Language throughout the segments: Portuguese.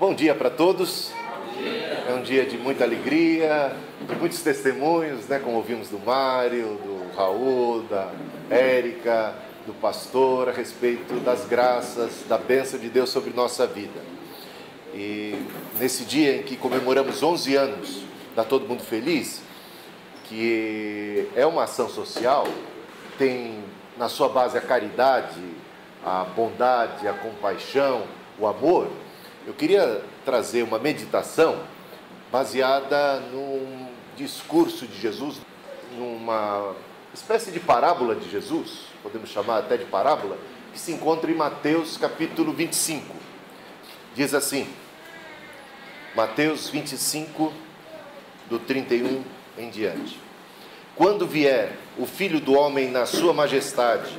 Bom dia para todos. É um dia de muita alegria, de muitos testemunhos, né? Como ouvimos do Mário, do Raul, da Érica, do pastor, a respeito das graças, da bênção de Deus sobre nossa vida. E nesse dia em que comemoramos 11 anos da Todo Mundo Feliz, que é uma ação social, tem na sua base a caridade, a bondade, a compaixão, o amor. Eu queria trazer uma meditação baseada num discurso de Jesus, numa espécie de parábola de Jesus, podemos chamar até de parábola, que se encontra em Mateus capítulo 25. Diz assim, Mateus 25, do 31 em diante. Quando vier o Filho do Homem na sua majestade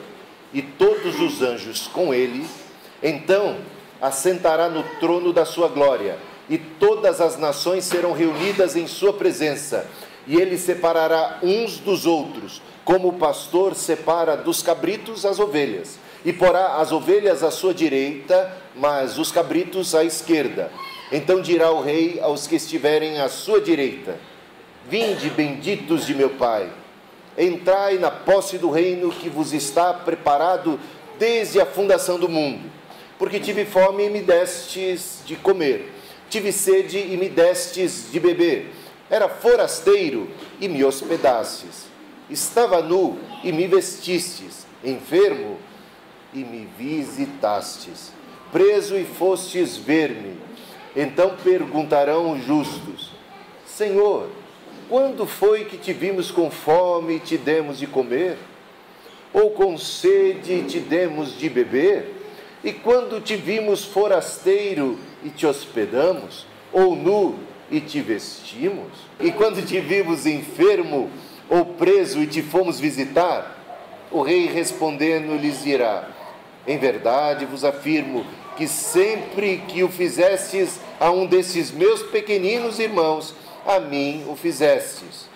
e todos os anjos com ele, então assentará no trono da sua glória, e todas as nações serão reunidas em sua presença, e ele separará uns dos outros, como o pastor separa dos cabritos as ovelhas, e porá as ovelhas à sua direita, mas os cabritos à esquerda. Então dirá o rei aos que estiverem à sua direita: vinde, benditos de meu Pai, entrai na posse do reino que vos está preparado desde a fundação do mundo. Porque tive fome e me destes de comer, tive sede e me destes de beber, era forasteiro e me hospedastes, estava nu e me vestistes, enfermo e me visitastes, preso e fostes ver-me. Então perguntarão os justos: Senhor, quando foi que te vimos com fome e te demos de comer? Ou com sede e te demos de beber? E quando te vimos forasteiro e te hospedamos? Ou nu e te vestimos? E quando te vimos enfermo ou preso e te fomos visitar? O rei respondendo lhes dirá: em verdade vos afirmo que sempre que o fizestes a um desses meus pequeninos irmãos, a mim o fizestes.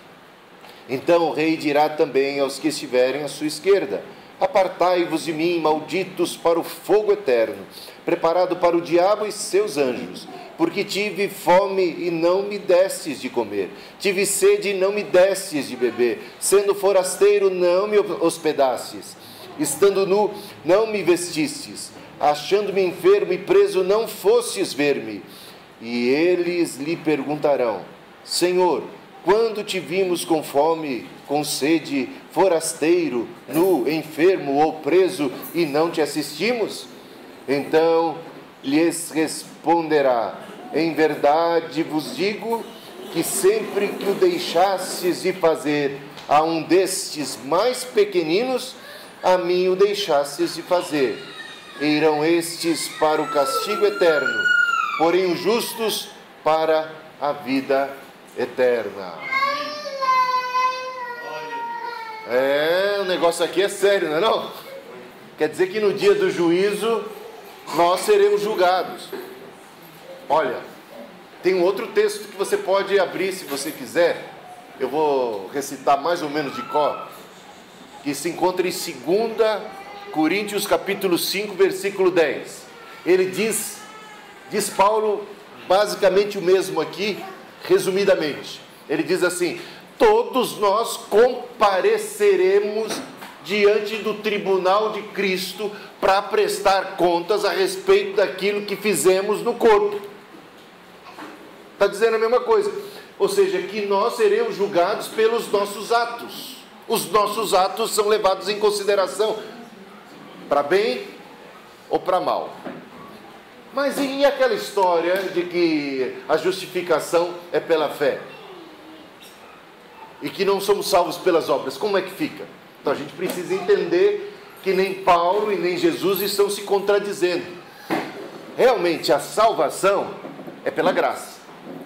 Então o rei dirá também aos que estiverem à sua esquerda: apartai-vos de mim, malditos, para o fogo eterno, preparado para o diabo e seus anjos, porque tive fome e não me destes de comer, tive sede e não me destes de beber, sendo forasteiro não me hospedastes, estando nu não me vestistes, achando-me enfermo e preso não fostes ver-me. E eles lhe perguntarão: Senhor, quando te vimos com fome, com sede, forasteiro, nu, enfermo ou preso, e não te assistimos? Então lhes responderá: em verdade vos digo que sempre que o deixastes de fazer a um destes mais pequeninos, a mim o deixastes de fazer. E irão estes para o castigo eterno, porém os justos para a vida eterna. O negócio aqui é sério, não é não? Quer dizer que no dia do juízo nós seremos julgados. Olha, tem um outro texto que você pode abrir se você quiser. Eu vou recitar mais ou menos de cor, que se encontra em 2 Coríntios capítulo 5, versículo 10. Ele diz Paulo basicamente o mesmo aqui, resumidamente. Ele diz assim: todos nós compareceremos diante do tribunal de Cristo para prestar contas a respeito daquilo que fizemos no corpo. Está dizendo a mesma coisa. Ou seja, que nós seremos julgados pelos nossos atos. Os nossos atos são levados em consideração, para bem ou para mal. Mas e aquela história de que a justificação é pela fé? E que não somos salvos pelas obras, como é que fica? Então a gente precisa entender que nem Paulo e nem Jesus estão se contradizendo. Realmente a salvação é pela graça,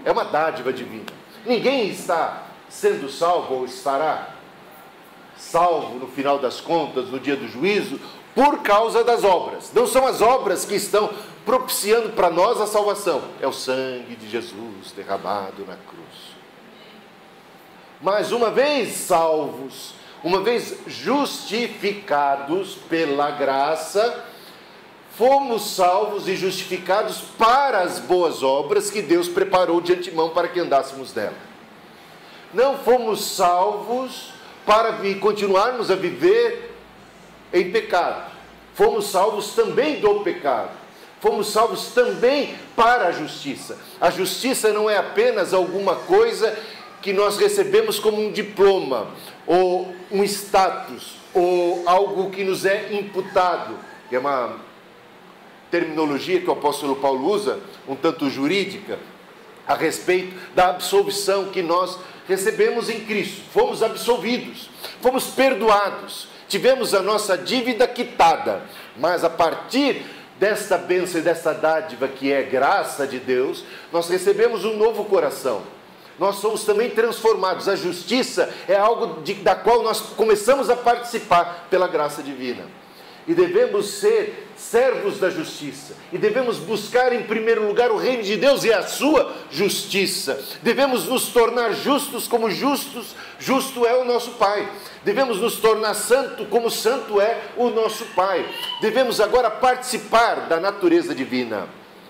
é uma dádiva divina. Ninguém está sendo salvo ou estará salvo no final das contas, no dia do juízo, por causa das obras. Não são as obras que estão propiciando para nós a salvação, é o sangue de Jesus derramado na cruz. Mas uma vez salvos, uma vez justificados pela graça, fomos salvos e justificados para as boas obras que Deus preparou de antemão para que andássemos nela. Não fomos salvos para continuarmos a viver em pecado. Fomos salvos também do pecado. Fomos salvos também para a justiça. A justiça não é apenas alguma coisa que nós recebemos como um diploma, ou um status, ou algo que nos é imputado, que é uma terminologia que o apóstolo Paulo usa, um tanto jurídica, a respeito da absolvição que nós recebemos em Cristo. Fomos absolvidos, fomos perdoados, tivemos a nossa dívida quitada, mas a partir desta bênção e desta dádiva que é graça de Deus, nós recebemos um novo coração. Nós somos também transformados. A justiça é algo da qual nós começamos a participar pela graça divina. E devemos ser servos da justiça. E devemos buscar em primeiro lugar o reino de Deus e a sua justiça. Devemos nos tornar justos como justo é o nosso Pai. Devemos nos tornar santo como santo é o nosso Pai. Devemos agora participar da natureza divina.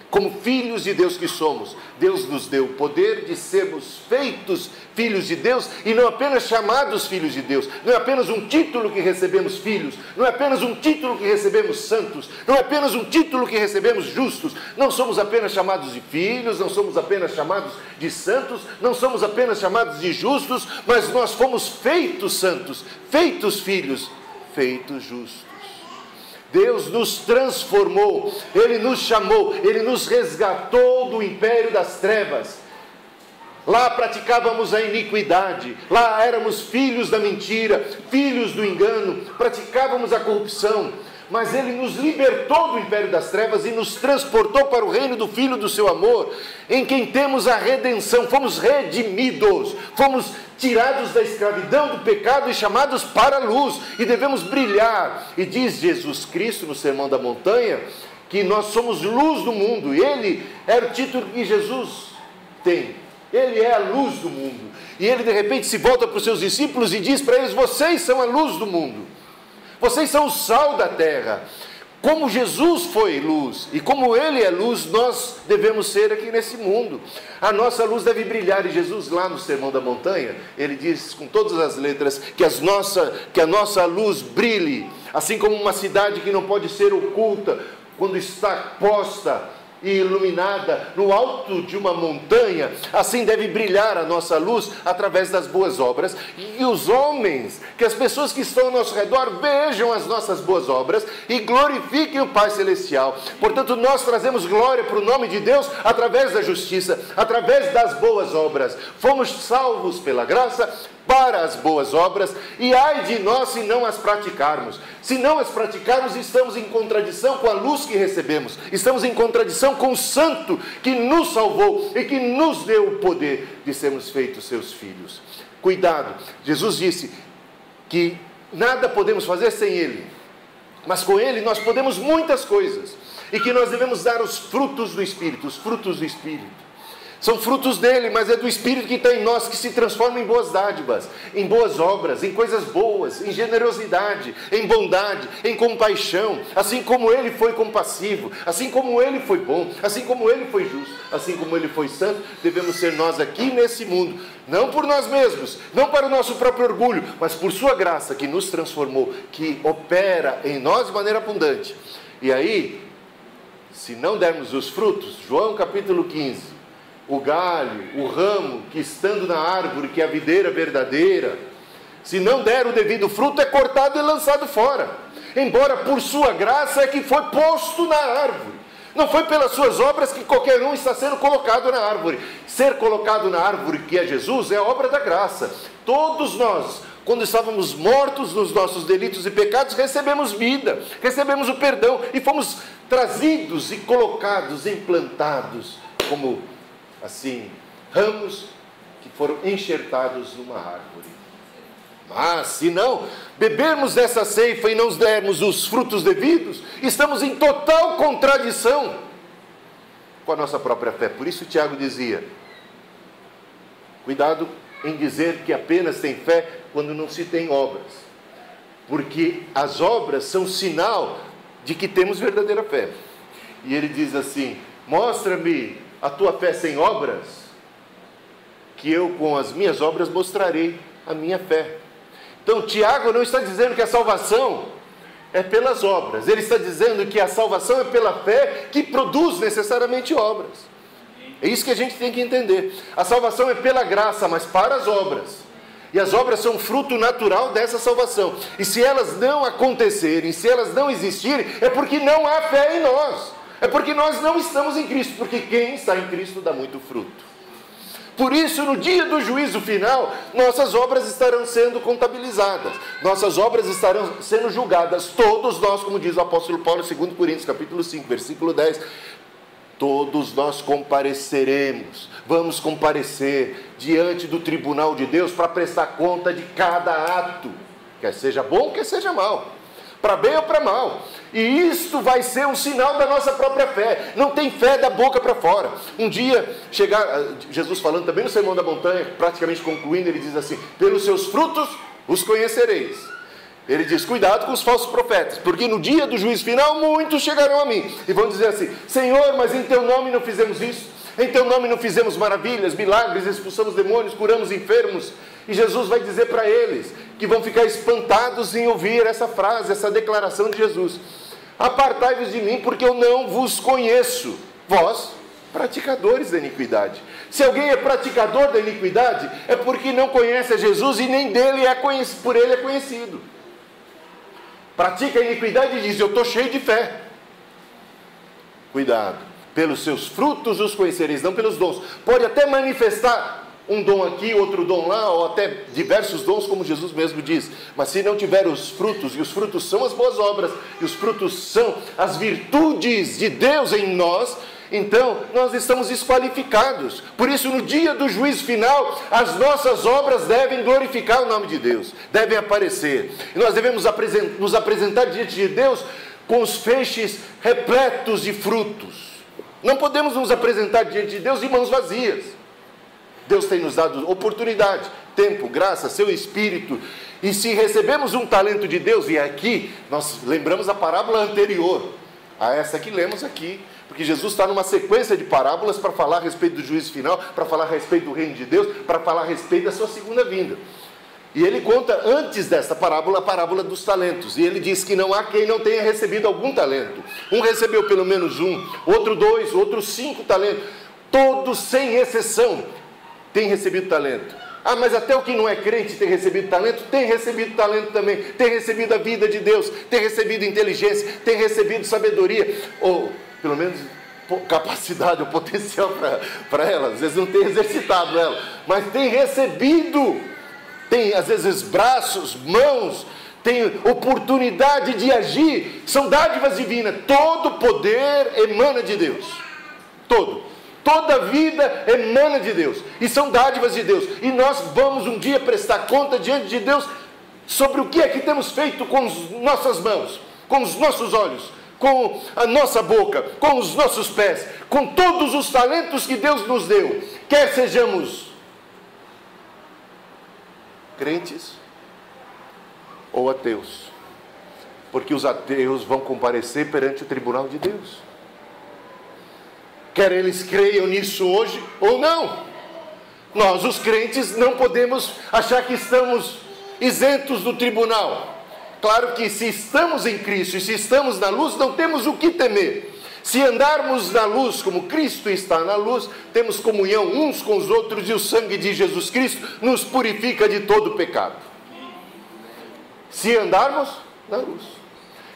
Como filhos de Deus que somos, Deus nos deu o poder de sermos feitos filhos de Deus e não apenas chamados filhos de Deus. Não é apenas um título que recebemos filhos, não é apenas um título que recebemos santos, não é apenas um título que recebemos justos. Não somos apenas chamados de filhos, não somos apenas chamados de santos, não somos apenas chamados de justos, mas nós fomos feitos santos, feitos filhos, feitos justos. Deus nos transformou, Ele nos chamou, Ele nos resgatou do império das trevas. Lá praticávamos a iniquidade, lá éramos filhos da mentira, filhos do engano, praticávamos a corrupção. Mas Ele nos libertou do império das trevas e nos transportou para o reino do Filho do seu amor, em quem temos a redenção, fomos redimidos, fomos tirados da escravidão do pecado e chamados para a luz, e devemos brilhar. E diz Jesus Cristo no Sermão da Montanha, que nós somos luz do mundo. Ele era o título que Jesus tem, Ele é a luz do mundo. E Ele de repente se volta para os seus discípulos e diz para eles: vocês são a luz do mundo. Vocês são o sal da terra. Como Jesus foi luz e como Ele é luz, nós devemos ser aqui nesse mundo. A nossa luz deve brilhar. E Jesus, lá no Sermão da Montanha, Ele diz com todas as letras que a nossa luz brilhe, assim como uma cidade que não pode ser oculta quando está posta e iluminada no alto de uma montanha. Assim deve brilhar a nossa luz através das boas obras, e os homens, que as pessoas que estão ao nosso redor vejam as nossas boas obras e glorifiquem o Pai Celestial. Portanto, nós trazemos glória para o nome de Deus através da justiça, através das boas obras. Fomos salvos pela graça para as boas obras, e ai de nós se não as praticarmos. Se não as praticarmos, estamos em contradição com a luz que recebemos, estamos em contradição com o Santo que nos salvou e que nos deu o poder de sermos feitos seus filhos. Cuidado, Jesus disse que nada podemos fazer sem Ele, mas com Ele nós podemos muitas coisas, e que nós devemos dar os frutos do Espírito. Os frutos do Espírito são frutos dele, mas é do Espírito que está em nós, que se transforma em boas dádivas, em boas obras, em coisas boas, em generosidade, em bondade, em compaixão. Assim como ele foi compassivo, assim como ele foi bom, assim como ele foi justo, assim como ele foi santo, devemos ser nós aqui nesse mundo, não por nós mesmos, não para o nosso próprio orgulho, mas por sua graça que nos transformou, que opera em nós de maneira abundante. E aí, se não dermos os frutos, João capítulo 15, o galho, o ramo que estando na árvore, que é a videira verdadeira, se não der o devido fruto, é cortado e lançado fora. Embora por sua graça é que foi posto na árvore. Não foi pelas suas obras que qualquer um está sendo colocado na árvore. Ser colocado na árvore, que é Jesus, é obra da graça. Todos nós, quando estávamos mortos nos nossos delitos e pecados, recebemos vida, recebemos o perdão e fomos trazidos e colocados, implantados como assim, ramos que foram enxertados numa árvore. Mas, se não bebermos dessa ceifa e não dermos os frutos devidos, estamos em total contradição com a nossa própria fé. Por isso Tiago dizia: cuidado em dizer que apenas tem fé quando não se tem obras, porque as obras são sinal de que temos verdadeira fé. E ele diz assim: mostra-me a tua fé sem obras, que eu com as minhas obras mostrarei a minha fé. Então Tiago não está dizendo que a salvação é pelas obras, ele está dizendo que a salvação é pela fé, que produz necessariamente obras. É isso que a gente tem que entender. A salvação é pela graça, mas para as obras. E as obras são fruto natural dessa salvação. E se elas não acontecerem, se elas não existirem, é porque não há fé em nós. É porque nós não estamos em Cristo. Porque quem está em Cristo dá muito fruto. Por isso, no dia do juízo final, nossas obras estarão sendo contabilizadas. Nossas obras estarão sendo julgadas. Todos nós, como diz o apóstolo Paulo, 2 Coríntios, capítulo 5, versículo 10... todos nós compareceremos, vamos comparecer diante do tribunal de Deus para prestar conta de cada ato, quer seja bom, quer seja mal, para bem ou para mal. E isto vai ser um sinal da nossa própria fé. Não tem fé da boca para fora. Um dia, Jesus falando também no Sermão da Montanha, praticamente concluindo, ele diz assim: pelos seus frutos os conhecereis. Ele diz: cuidado com os falsos profetas, porque no dia do juízo final muitos chegarão a mim e vão dizer assim: Senhor, mas em teu nome não fizemos isso, em teu nome não fizemos maravilhas, milagres, expulsamos demônios, curamos enfermos. E Jesus vai dizer para eles, que vão ficar espantados em ouvir essa frase, essa declaração de Jesus: apartai-vos de mim, porque eu não vos conheço, vós, praticadores da iniquidade. Se alguém é praticador da iniquidade, é porque não conhece a Jesus e nem dele por ele é conhecido. Pratica a iniquidade e diz: eu estou cheio de fé. Cuidado, pelos seus frutos os conhecereis, não pelos dons. Pode até manifestar um dom aqui, outro dom lá, ou até diversos dons, como Jesus mesmo diz, mas se não tiver os frutos, e os frutos são as boas obras, e os frutos são as virtudes de Deus em nós, então nós estamos desqualificados. Por isso, no dia do juízo final, as nossas obras devem glorificar o nome de Deus, devem aparecer, e nós devemos nos apresentar diante de Deus com os feixes repletos de frutos. Não podemos nos apresentar diante de Deus de mãos vazias. Deus tem nos dado oportunidade, tempo, graça, seu Espírito. E se recebemos um talento de Deus, e aqui nós lembramos a parábola anterior a essa que lemos aqui, porque Jesus está numa sequência de parábolas para falar a respeito do juízo final, para falar a respeito do reino de Deus, para falar a respeito da sua segunda vinda. E ele conta antes dessa parábola, a parábola dos talentos. E ele diz que não há quem não tenha recebido algum talento. Um recebeu pelo menos 1, outro 2, outro 5 talentos. Todos, sem exceção, têm recebido talento. Ah, mas até o que não é crente tem recebido talento? Tem recebido talento também. Tem recebido a vida de Deus, tem recebido inteligência, tem recebido sabedoria, ou pelo menos capacidade ou potencial para ela. Às vezes não tem exercitado ela, mas tem recebido. Tem às vezes braços, mãos, tem oportunidade de agir. São dádivas divinas. Todo poder emana de Deus. Toda vida emana de Deus. E são dádivas de Deus. E nós vamos um dia prestar conta diante de Deus sobre o que é que temos feito com as nossas mãos, com os nossos olhos, com a nossa boca, com os nossos pés, com todos os talentos que Deus nos deu. Quer sejamos crentes ou ateus. Porque os ateus vão comparecer perante o tribunal de Deus. Quer eles creiam nisso hoje ou não. Nós, os crentes, não podemos achar que estamos isentos do tribunal. Claro que se estamos em Cristo e se estamos na luz, não temos o que temer. Se andarmos na luz como Cristo está na luz, temos comunhão uns com os outros e o sangue de Jesus Cristo nos purifica de todo pecado. Se andarmos na luz.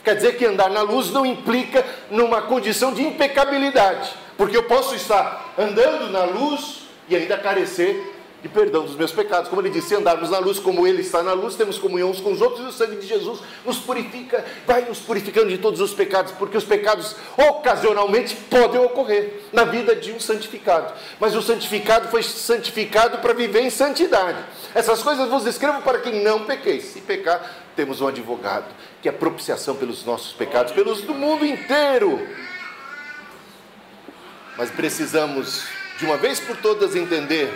Quer dizer que andar na luz não implica numa condição de impecabilidade. Porque eu posso estar andando na luz e ainda carecer de perdão dos meus pecados. Como ele disse, se andarmos na luz como ele está na luz, temos comunhão uns com os outros, e o sangue de Jesus nos purifica, vai nos purificando de todos os pecados, porque os pecados ocasionalmente podem ocorrer na vida de um santificado, mas o santificado foi santificado para viver em santidade. Essas coisas vos escrevo para que não pequeis. Se pecar, temos um advogado, que é propiciação pelos nossos pecados, pelos do mundo inteiro. Mas precisamos, de uma vez por todas, entender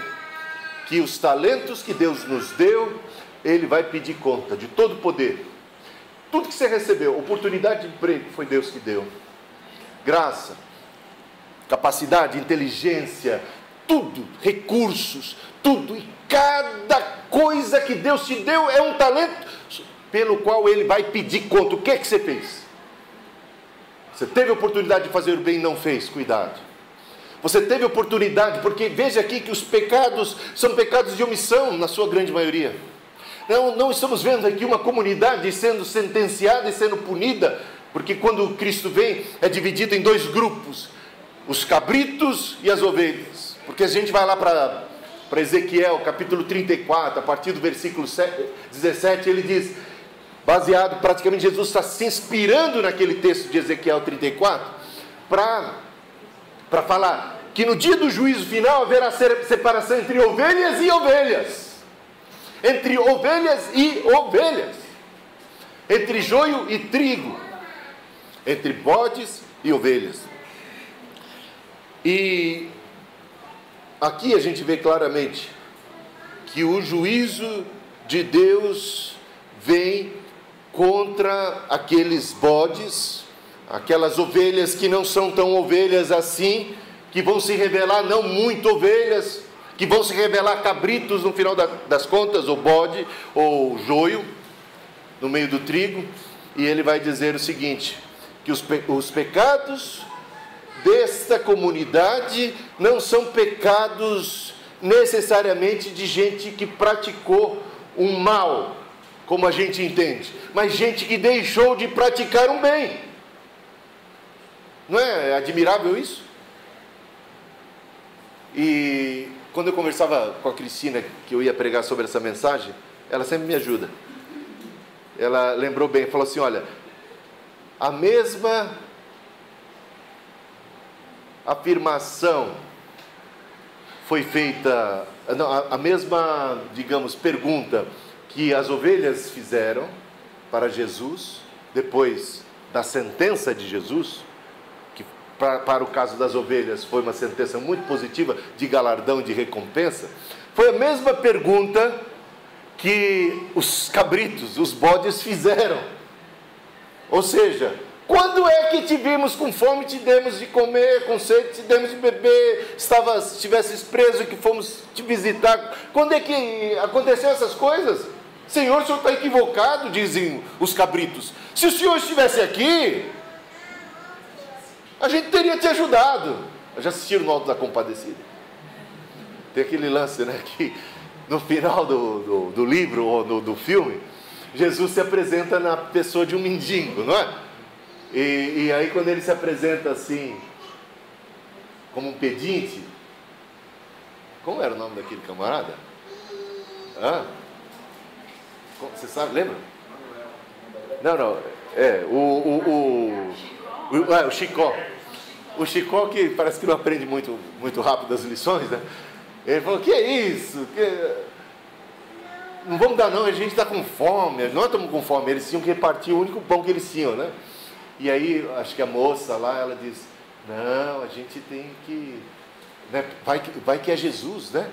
que os talentos que Deus nos deu, Ele vai pedir conta de todo poder. Tudo que você recebeu, oportunidade de emprego, foi Deus que deu. Graça, capacidade, inteligência, tudo, recursos, tudo. E cada coisa que Deus te deu é um talento pelo qual Ele vai pedir conta. O que é que você fez? Você teve a oportunidade de fazer o bem e não fez, cuidado. Você teve oportunidade, porque veja aqui que os pecados são pecados de omissão, na sua grande maioria. Não estamos vendo aqui uma comunidade sendo sentenciada e sendo punida, porque quando Cristo vem, é dividido em dois grupos, os cabritos e as ovelhas. Porque a gente vai lá para Ezequiel, capítulo 34, a partir do versículo 17, ele diz, baseado, praticamente Jesus está se inspirando naquele texto de Ezequiel 34, para falar que no dia do juízo final haverá separação entre ovelhas e ovelhas. Entre ovelhas e ovelhas. Entre joio e trigo. Entre bodes e ovelhas. E aqui a gente vê claramente que o juízo de Deus vem contra aqueles bodes, aquelas ovelhas que não são tão ovelhas assim, que vão se revelar não muito ovelhas, que vão se revelar cabritos no final das contas, ou bode, ou joio, no meio do trigo. E ele vai dizer o seguinte, que os pecados desta comunidade não são pecados necessariamente de gente que praticou um mal, como a gente entende, mas gente que deixou de praticar um bem. Não é admirável isso? E quando eu conversava com a Cristina, que eu ia pregar sobre essa mensagem, ela sempre me ajuda. Ela lembrou bem, falou assim, olha, a mesma afirmação foi feita, a mesma, digamos, pergunta que as ovelhas fizeram para Jesus, depois da sentença de Jesus, que para o caso das ovelhas foi uma sentença muito positiva, de galardão, de recompensa, foi a mesma pergunta que os cabritos, os bodes fizeram. Ou seja, quando é que te vimos com fome, te demos de comer, com sede, te demos de beber, estivesses preso, que fomos te visitar? Quando é que aconteceu essas coisas? Senhor, o senhor está equivocado, dizem os cabritos. Se o senhor estivesse aqui, a gente teria te ajudado. Já assistiram no Alto da Compadecida? Tem aquele lance, né, que no final do livro ou do filme, Jesus se apresenta na pessoa de um mendigo, não é? E aí quando ele se apresenta assim, como um pedinte, como era o nome daquele camarada? Você sabe, lembra? Não, o Chicó. O Chicó, que parece que não aprende muito rápido as lições, né? Ele falou, que é isso? Não vamos dar não, a gente está com fome. Nós estamos com fome, eles tinham que repartir o único pão que eles tinham, né? E aí, acho que a moça lá, ela diz, não, a gente tem que, né? Vai que é Jesus, né?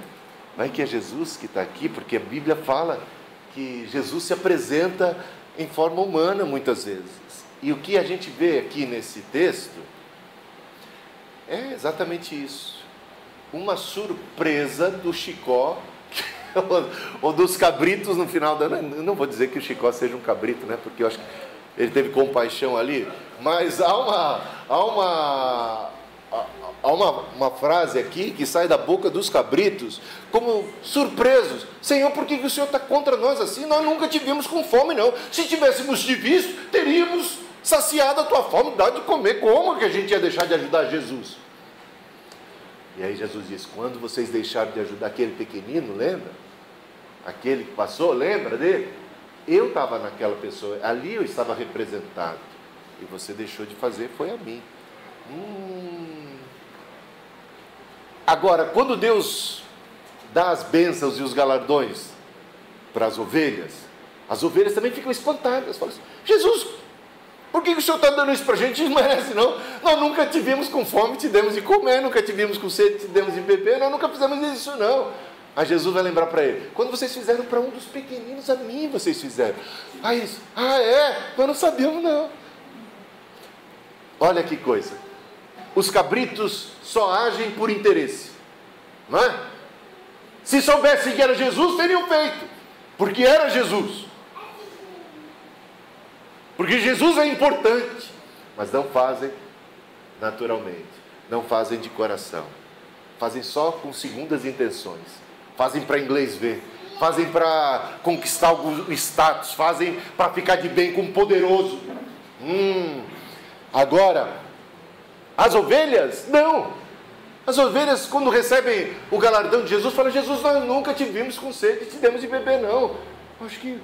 Vai que é Jesus que está aqui, porque a Bíblia fala que Jesus se apresenta em forma humana muitas vezes. E o que a gente vê aqui nesse texto é exatamente isso. Uma surpresa do Chicó, ou dos cabritos no final da... Eu não vou dizer que o Chicó seja um cabrito, né? Porque eu acho que ele teve compaixão ali, mas há uma frase aqui que sai da boca dos cabritos, como surpresos. Senhor, por que o Senhor está contra nós assim? Nós nunca te vimos com fome, não. Se tivéssemos te visto, teríamos saciado a tua fome, dá de comer. Como que a gente ia deixar de ajudar Jesus? E aí Jesus diz, quando vocês deixaram de ajudar aquele pequenino, lembra? Aquele que passou, lembra dele? Eu estava naquela pessoa, ali eu estava representado. E você deixou de fazer, foi a mim. Agora, quando Deus dá as bênçãos e os galardões para as ovelhas também ficam espantadas. Falam assim, Jesus, por que o Senhor está dando isso para a gente? Não merece não. Nós nunca te vimos com fome, te demos de comer. Nunca te vimos com sede, te demos de beber. Nós nunca fizemos isso não. Aí Jesus vai lembrar para ele: quando vocês fizeram para um dos pequeninos, a mim vocês fizeram. Aí eles: ah, é? Nós não sabíamos não. Olha que coisa. Os cabritos só agem por interesse, não é? Se soubessem que era Jesus, teriam feito, porque era Jesus. Porque Jesus é importante, mas não fazem naturalmente, não fazem de coração, fazem só com segundas intenções, fazem para inglês ver, fazem para conquistar algum status, fazem para ficar de bem com o poderoso. Agora, as ovelhas, não. As ovelhas, quando recebem o galardão de Jesus, falam: Jesus, nós nunca te vimos com sede e te demos de beber, não. Acho que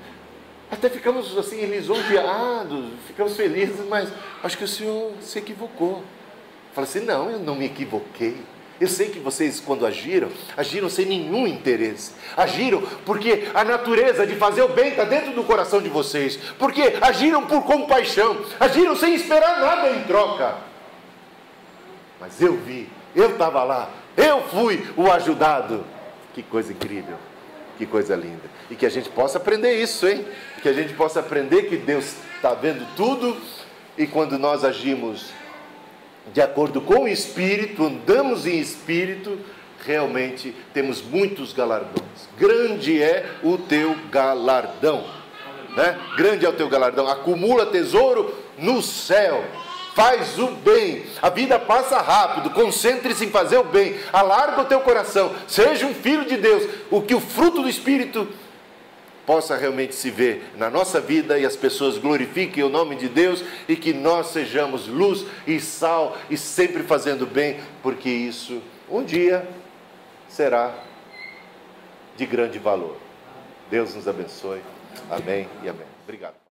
até ficamos assim lisonjeados, ficamos felizes, mas acho que o Senhor se equivocou. Fala assim: não, eu não me equivoquei. Eu sei que vocês, quando agiram sem nenhum interesse. Agiram porque a natureza de fazer o bem está dentro do coração de vocês. Porque agiram por compaixão. Agiram sem esperar nada em troca. Mas eu vi, eu estava lá, eu fui o ajudado. Que coisa incrível, que coisa linda. E que a gente possa aprender isso, hein? Que a gente possa aprender que Deus está vendo tudo. E quando nós agimos de acordo com o Espírito, andamos em Espírito, realmente temos muitos galardões. Grande é o teu galardão, né? Grande é o teu galardão. Acumula tesouro no céu. Faz o bem. A vida passa rápido. Concentre-se em fazer o bem. Alarga o teu coração. Seja um filho de Deus. O que o fruto do Espírito possa realmente se ver na nossa vida e as pessoas glorifiquem o nome de Deus e que nós sejamos luz e sal e sempre fazendo bem, porque isso um dia será de grande valor. Deus nos abençoe. Amém e amém. Obrigado.